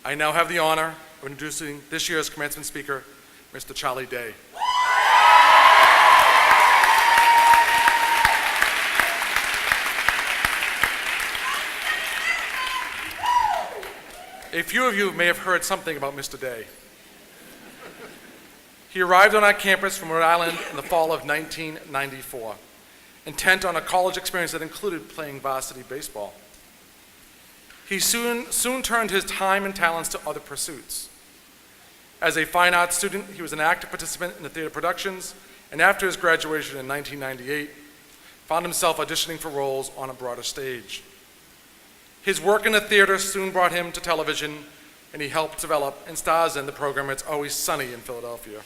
I now have the honor of introducing this year's commencement speaker, Mr. Charlie Day. A few of you may have heard something about Mr. Day. He arrived on our campus from Rhode Island in the fall of 1994, intent on a college experience that included playing varsity baseball. He soon turned his time and talents to other pursuits. As a fine arts student, he was an active participant in the theater productions, and after his graduation in 1998, found himself auditioning for roles on a broader stage. His work in the theater soon brought him to television, and he helped develop and stars in the program It's Always Sunny in Philadelphia.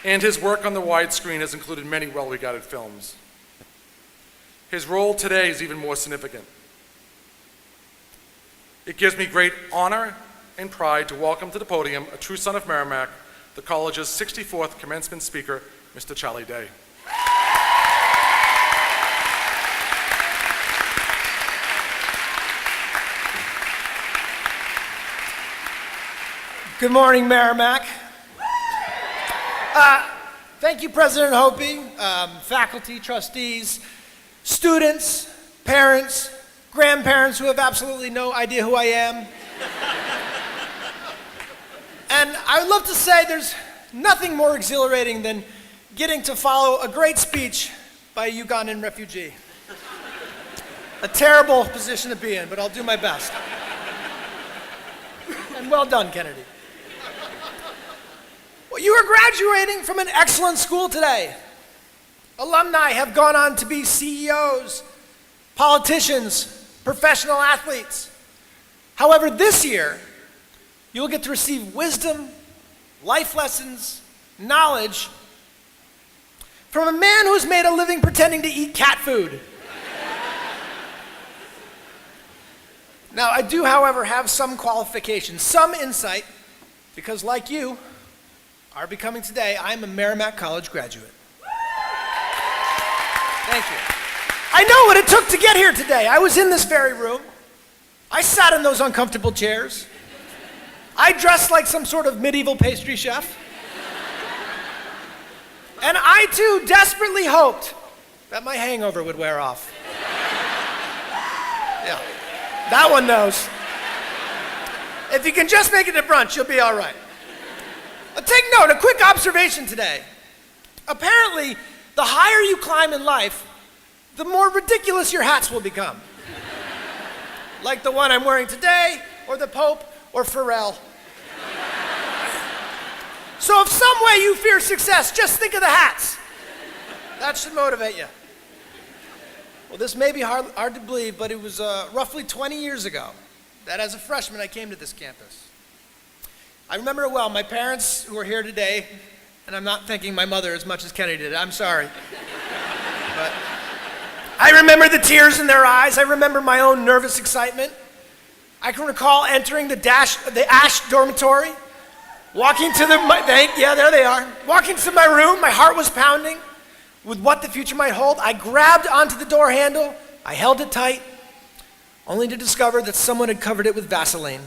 And his work on the widescreen has included many well-regarded films. His role today is even more significant. It gives me great honor and pride to welcome to the podium a true son of Merrimack, the college's 64th commencement speaker, Mr. Charlie Day. Good morning, Merrimack. Thank you, President Hopi, faculty, trustees, students, parents, grandparents who have absolutely no idea who I am. And I would love to say there's nothing more exhilarating than getting to follow a great speech by a Ugandan refugee. A terrible position to be in, but I'll do my best. And well done, Kennedy. Well, you are graduating from an excellent school today. Alumni have gone on to be CEOs, politicians, professional athletes. However, this year, you'll get to receive wisdom, life lessons, knowledge from a man who's made a living pretending to eat cat food. Now, I do, however, have some qualifications, some insight, because like you are becoming today, I'm a Merrimack College graduate. Thank you. I know what it took to get here today. I was in this very room. I sat in those uncomfortable chairs. I dressed like some sort of medieval pastry chef. And I too desperately hoped that my hangover would wear off. Yeah, that one knows. If you can just make it to brunch, you'll be all right. Take note, a quick observation today. Apparently, the higher you climb in life, the more ridiculous your hats will become. Like the one I'm wearing today, or the Pope, or Pharrell. So if some way you fear success, just think of the hats. That should motivate you. Well, this may be hard to believe, but it was roughly 20 years ago that as a freshman I came to this campus. I remember it well. My parents, who are here today, and I'm not thanking my mother as much as Kennedy did, I'm sorry. But I remember the tears in their eyes. I remember my own nervous excitement. I can recall entering the Ash dormitory, walking to there they are. Walking to my room, my heart was pounding with what the future might hold. I grabbed onto the door handle, I held it tight, only to discover that someone had covered it with Vaseline.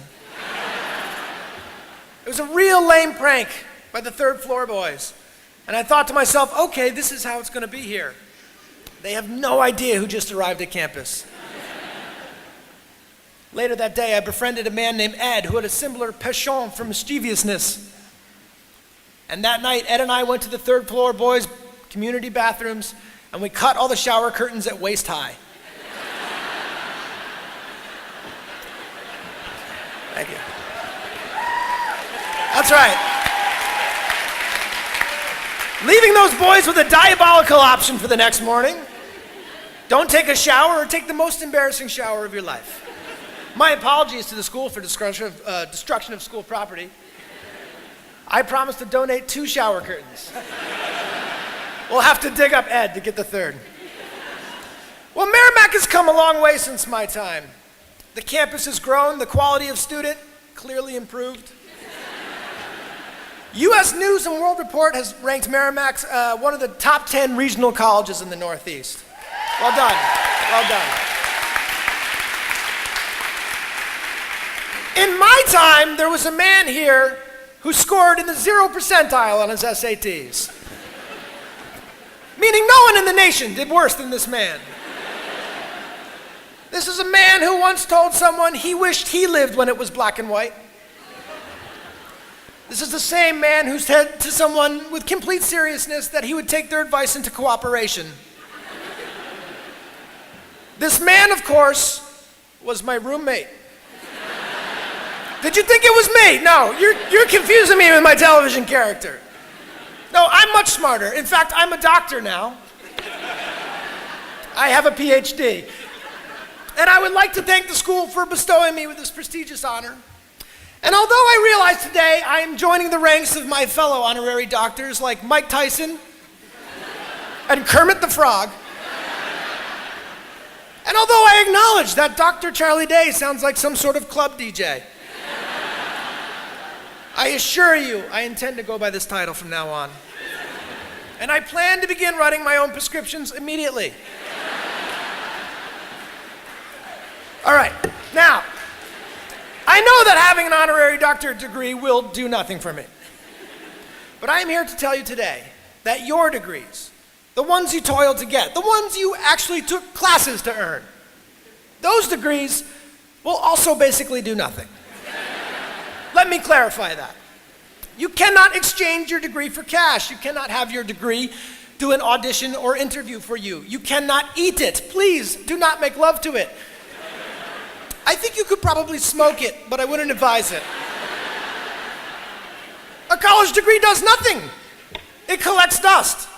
It was a real lame prank by the third floor boys. And I thought to myself, okay, this is how it's going to be here. They have no idea who just arrived at campus. Later that day, I befriended a man named Ed who had a similar penchant for mischievousness. And that night, Ed and I went to the third floor boys' community bathrooms, and we cut all the shower curtains at waist high. Thank you. That's right. Leaving those boys with a diabolical option for the next morning. Don't take a shower or take the most embarrassing shower of your life. My apologies to the school for destruction of school property. I promise to donate 2 shower curtains. We'll have to dig up Ed to get the third. Well, Merrimack has come a long way since my time. The campus has grown, the quality of student clearly improved. U.S. News and World Report has ranked Merrimack one of the top 10 regional colleges in the Northeast. Well done, well done. In my time, there was a man here who scored in the 0 percentile on his SATs. Meaning no one in the nation did worse than this man. This is a man who once told someone he wished he lived when it was black and white. This is the same man who said to someone with complete seriousness that he would take their advice into cooperation. This man, of course, was my roommate. Did you think it was me? No, you're confusing me with my television character. No, I'm much smarter. In fact, I'm a doctor now. I have a PhD. And I would like to thank the school for bestowing me with this prestigious honor. And although I realize today I am joining the ranks of my fellow honorary doctors like Mike Tyson and Kermit the Frog, and although I acknowledge that Dr. Charlie Day sounds like some sort of club DJ, I assure you I intend to go by this title from now on. And I plan to begin writing my own prescriptions immediately. All right, now, I know that having an honorary doctorate degree will do nothing for me. But I am here to tell you today that your degrees, the ones you toiled to get, the ones you actually took classes to earn, those degrees will also basically do nothing. Let me clarify that. You cannot exchange your degree for cash. You cannot have your degree do an audition or interview for you. You cannot eat it. Please do not make love to it. I think you could probably smoke it, but I wouldn't advise it. A college degree does nothing. It collects dust.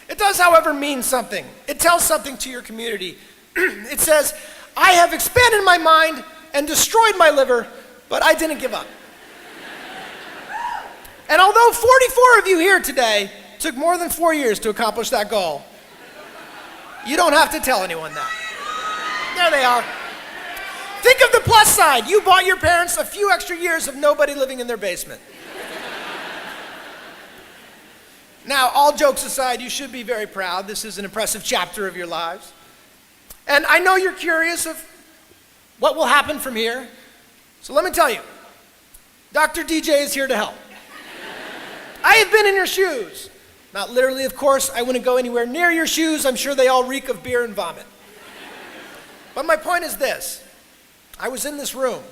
It does, however, mean something. It tells something to your community. It says, I have expanded my mind and destroyed my liver, but I didn't give up. And although 44 of you here today took more than 4 years to accomplish that goal, you don't have to tell anyone that. There they are. Think of the plus side. You bought your parents a few extra years of nobody living in their basement. Now, all jokes aside, you should be very proud. This is an impressive chapter of your lives. And I know you're curious of what will happen from here. So let me tell you, Dr. DJ is here to help. I have been in your shoes. Not literally, of course. I wouldn't go anywhere near your shoes. I'm sure they all reek of beer and vomit. But my point is this. I was in this room,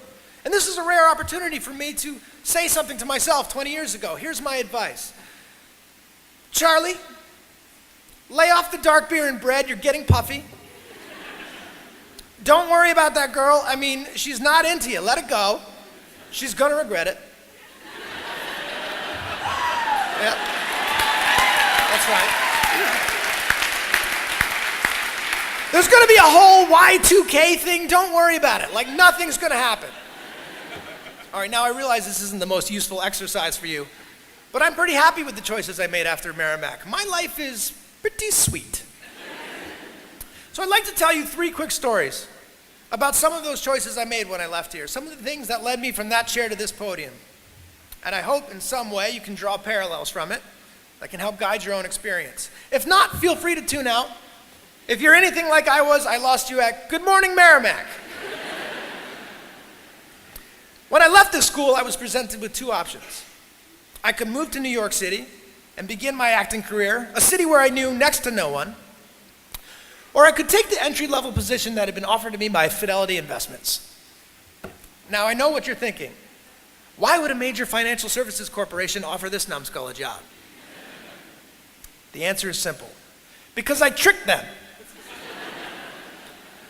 and this is a rare opportunity for me to say something to myself 20 years ago. Here's my advice. Charlie, lay off the dark beer and bread. You're getting puffy. Don't worry about that girl. I mean, she's not into you. Let it go. She's going to regret it. Yep. That's right. There's going to be a whole Y2K thing. Don't worry about it. Like nothing's going to happen. All right, now I realize this isn't the most useful exercise for you, but I'm pretty happy with the choices I made after Merrimack. My life is pretty sweet. So I'd like to tell you 3 quick stories about some of those choices I made when I left here, some of the things that led me from that chair to this podium. And I hope in some way you can draw parallels from it that can help guide your own experience. If not, feel free to tune out. If you're anything like I was, I lost you at Good Morning Merrimack. When I left this school, I was presented with 2 options. I could move to New York City and begin my acting career, a city where I knew next to no one, or I could take the entry-level position that had been offered to me by Fidelity Investments. Now, I know what you're thinking. Why would a major financial services corporation offer this numbskull a job? The answer is simple. Because I tricked them.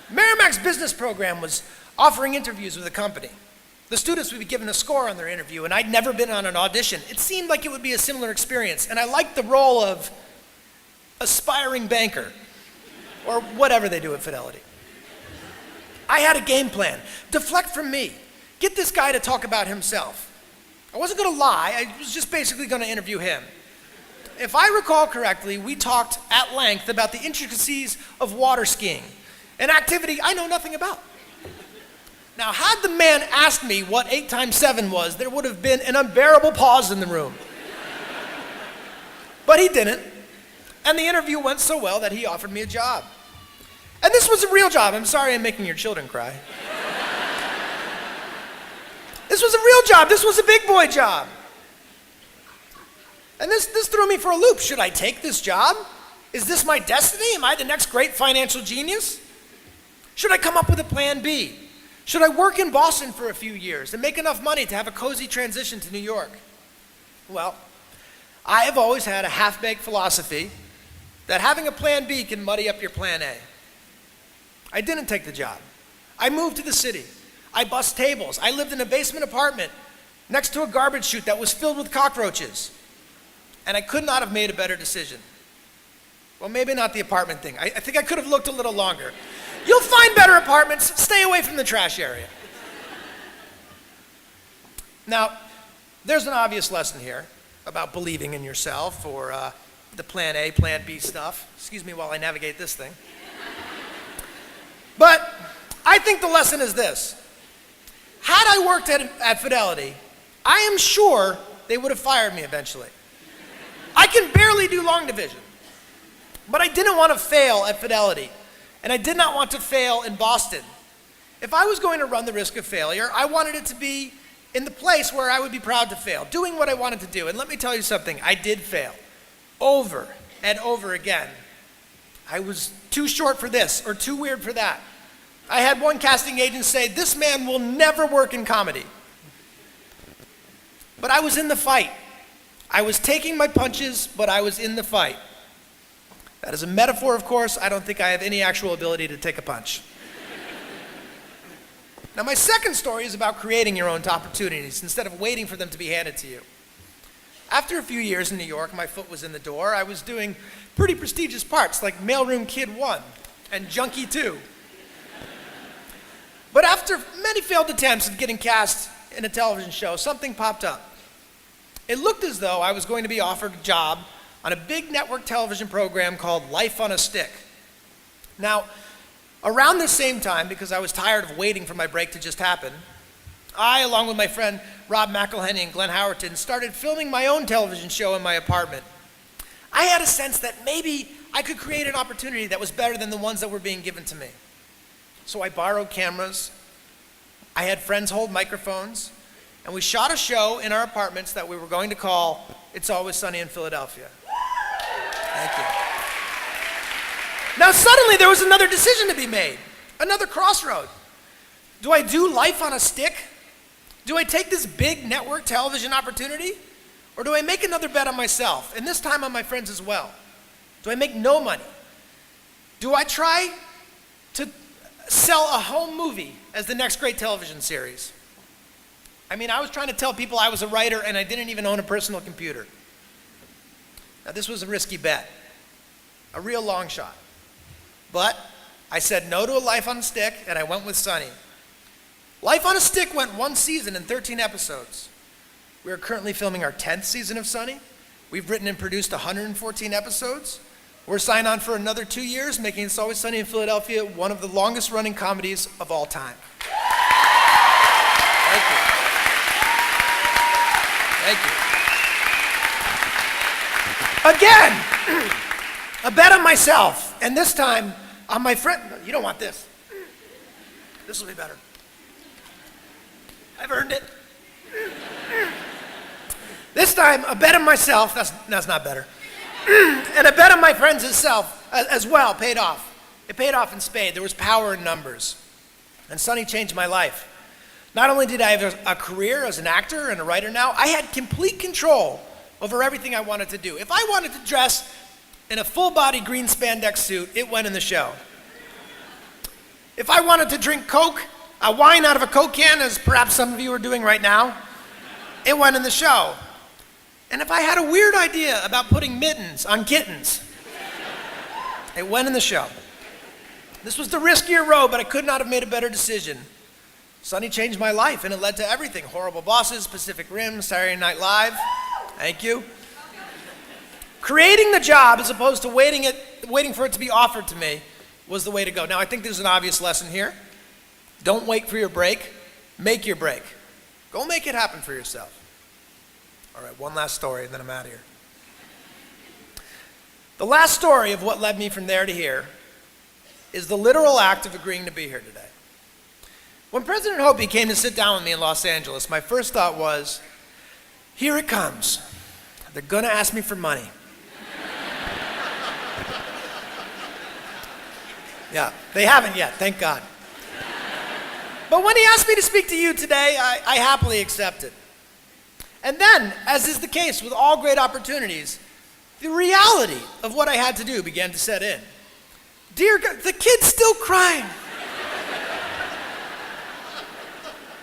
Merrimack's business program was offering interviews with the company. The students would be given a score on their interview, and I'd never been on an audition. It seemed like it would be a similar experience, and I liked the role of aspiring banker, or whatever they do at Fidelity. I had a game plan. Deflect from me. Get this guy to talk about himself. I wasn't going to lie. I was just basically going to interview him. If I recall correctly, we talked at length about the intricacies of water skiing, an activity I know nothing about. Now, had the man asked me what 8 times 7 was, there would have been an unbearable pause in the room. But he didn't, and the interview went so well that he offered me a job. And this was a real job. I'm sorry I'm making your children cry. This was a real job. This was a big boy job. And this threw me for a loop. Should I take this job? Is this my destiny? Am I the next great financial genius? Should I come up with a plan B? Should I work in Boston for a few years and make enough money to have a cozy transition to New York? Well, I have always had a half-baked philosophy that having a plan B can muddy up your plan A. I didn't take the job. I moved to the city. I bussed tables. I lived in a basement apartment next to a garbage chute that was filled with cockroaches. And I could not have made a better decision. Well, maybe not the apartment thing. I think I could have looked a little longer. You'll find better apartments. Stay away from the trash area. Now, there's an obvious lesson here about believing in yourself or the plan A, plan B stuff. Excuse me while I navigate this thing. But I think the lesson is this. Had I worked at Fidelity, I am sure they would have fired me eventually. I can barely do long division. But I didn't want to fail at Fidelity, and I did not want to fail in Boston. If I was going to run the risk of failure, I wanted it to be in the place where I would be proud to fail, doing what I wanted to do. And let me tell you something, I did fail over and over again. I was too short for this or too weird for that. I had one casting agent say, "This man will never work in comedy." But I was in the fight. I was taking my punches, but I was in the fight. That is a metaphor, of course. I don't think I have any actual ability to take a punch. Now, my second story is about creating your own opportunities instead of waiting for them to be handed to you. After a few years in New York, my foot was in the door. I was doing pretty prestigious parts like Mailroom Kid 1 and Junkie 2. But after many failed attempts at getting cast in a television show, something popped up. It looked as though I was going to be offered a job on a big network television program called Life on a Stick. Now, around the same time, because I was tired of waiting for my break to just happen, I, along with my friend Rob McElhenney and Glenn Howerton, started filming my own television show in my apartment. I had a sense that maybe I could create an opportunity that was better than the ones that were being given to me. So I borrowed cameras, I had friends hold microphones, and we shot a show in our apartments that we were going to call It's Always Sunny in Philadelphia. Thank you. Now suddenly there was another decision to be made, another crossroad. Do I do Life on a Stick? Do I take this big network television opportunity? Or do I make another bet on myself, and this time on my friends as well? Do I make no money? Do I try to sell a home movie as the next great television series? I mean, I was trying to tell people I was a writer and I didn't even own a personal computer. Now, this was a risky bet, a real long shot. But I said no to a Life on a Stick, and I went with Sunny. Life on a Stick went one season and 13 episodes. We are currently filming our 10th season of Sunny. We've written and produced 114 episodes. We're signed on for another 2 years, making It's Always Sunny in Philadelphia one of the longest running comedies of all time. Thank you. Thank you. Again, a bet on myself, and this time on my friend. No, you don't want this. This will be better. I've earned it. This time, a bet on myself. That's not better. And a bet on my friends as well paid off. It paid off in spades. There was power in numbers. And Sunny changed my life. Not only did I have a career as an actor and a writer now, I had complete control over everything I wanted to do. If I wanted to dress in a full-body green spandex suit, it went in the show. If I wanted to drink Coke, a wine out of a Coke can, as perhaps some of you are doing right now, it went in the show. And if I had a weird idea about putting mittens on kittens, it went in the show. This was the riskier road, but I could not have made a better decision. Sunny changed my life, and it led to everything. Horrible Bosses, Pacific Rim, Saturday Night Live. Thank you. Creating the job as opposed to waiting for it to be offered to me was the way to go. Now, I think there's an obvious lesson here. Don't wait for your break. Make your break. Go make it happen for yourself. All right, one last story, and then I'm out of here. The last story of what led me from there to here is the literal act of agreeing to be here today. When President Hopi came to sit down with me in Los Angeles, my first thought was, here it comes. They're gonna ask me for money. Yeah, they haven't yet, thank God. But when he asked me to speak to you today, I happily accepted. And then, as is the case with all great opportunities, the reality of what I had to do began to set in. Dear God, the kid's still crying.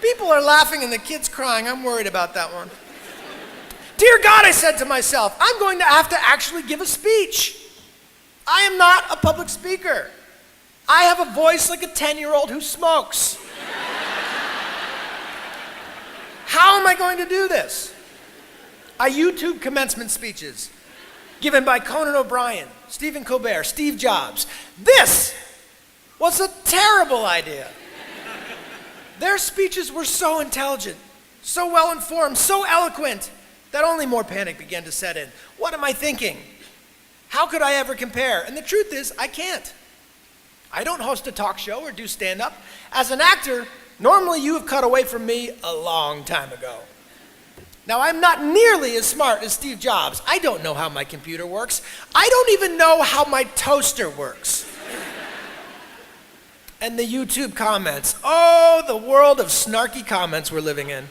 People are laughing and the kid's crying. I'm worried about that one. Dear God, I said to myself, I'm going to have to actually give a speech. I am not a public speaker. I have a voice like a 10-year-old who smokes. How am I going to do this? I YouTube commencement speeches given by Conan O'Brien, Stephen Colbert, Steve Jobs. This was a terrible idea. Their speeches were so intelligent, so well-informed, so eloquent, that only more panic began to set in. What am I thinking? How could I ever compare? And the truth is, I can't. I don't host a talk show or do stand-up. As an actor, normally you have cut away from me a long time ago. Now, I'm not nearly as smart as Steve Jobs. I don't know how my computer works. I don't even know how my toaster works. And the YouTube comments. Oh, the world of snarky comments we're living in.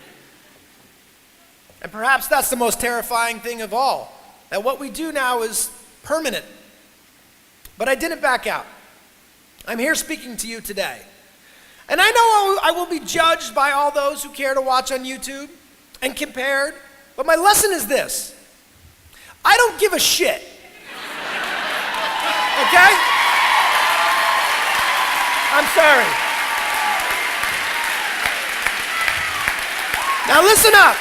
And perhaps that's the most terrifying thing of all, that what we do now is permanent. But I didn't back out. I'm here speaking to you today. And I know I will be judged by all those who care to watch on YouTube and compared, but my lesson is this. I don't give a shit. Okay? I'm sorry. Now listen up.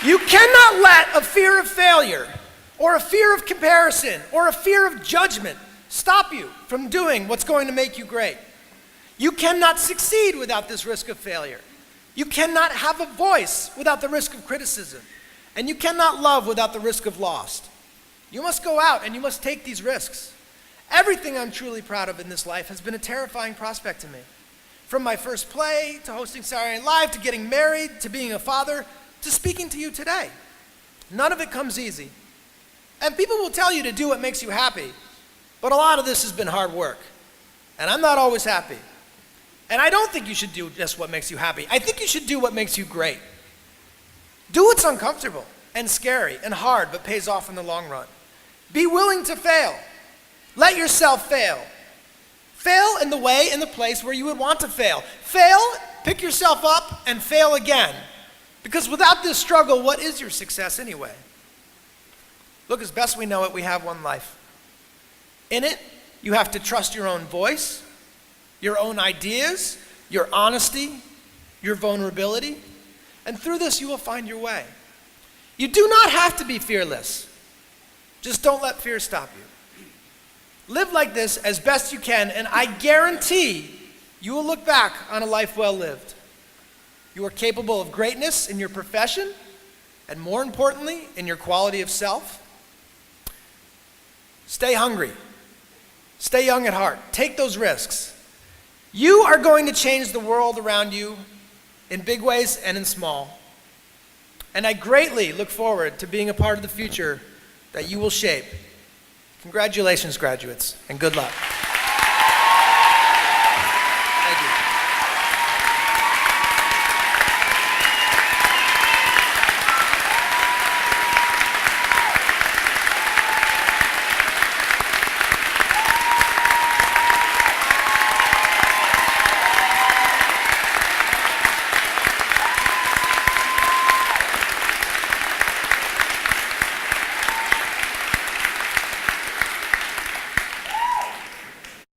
You cannot let a fear of failure or a fear of comparison or a fear of judgment stop you from doing what's going to make you great. You cannot succeed without this risk of failure. You cannot have a voice without the risk of criticism. And you cannot love without the risk of loss. You must go out and you must take these risks. Everything I'm truly proud of in this life has been a terrifying prospect to me. From my first play, to hosting Saturday Night Live, to getting married, to being a father, to speaking to you today. None of it comes easy. And people will tell you to do what makes you happy, but a lot of this has been hard work. And I'm not always happy. And I don't think you should do just what makes you happy. I think you should do what makes you great. Do what's uncomfortable and scary and hard, but pays off in the long run. Be willing to fail. Let yourself fail. Fail in the way, in the place where you would want to fail. Fail, pick yourself up, and fail again. Because without this struggle, what is your success anyway? Look, as best we know it, we have one life. In it, you have to trust your own voice, your own ideas, your honesty, your vulnerability, and through this you will find your way. You do not have to be fearless. Just don't let fear stop you. Live like this as best you can, and I guarantee you will look back on a life well lived. You are capable of greatness in your profession, and more importantly, in your quality of self. Stay hungry. Stay young at heart. Take those risks. You are going to change the world around you in big ways and in small. And I greatly look forward to being a part of the future that you will shape. Congratulations, graduates, and good luck.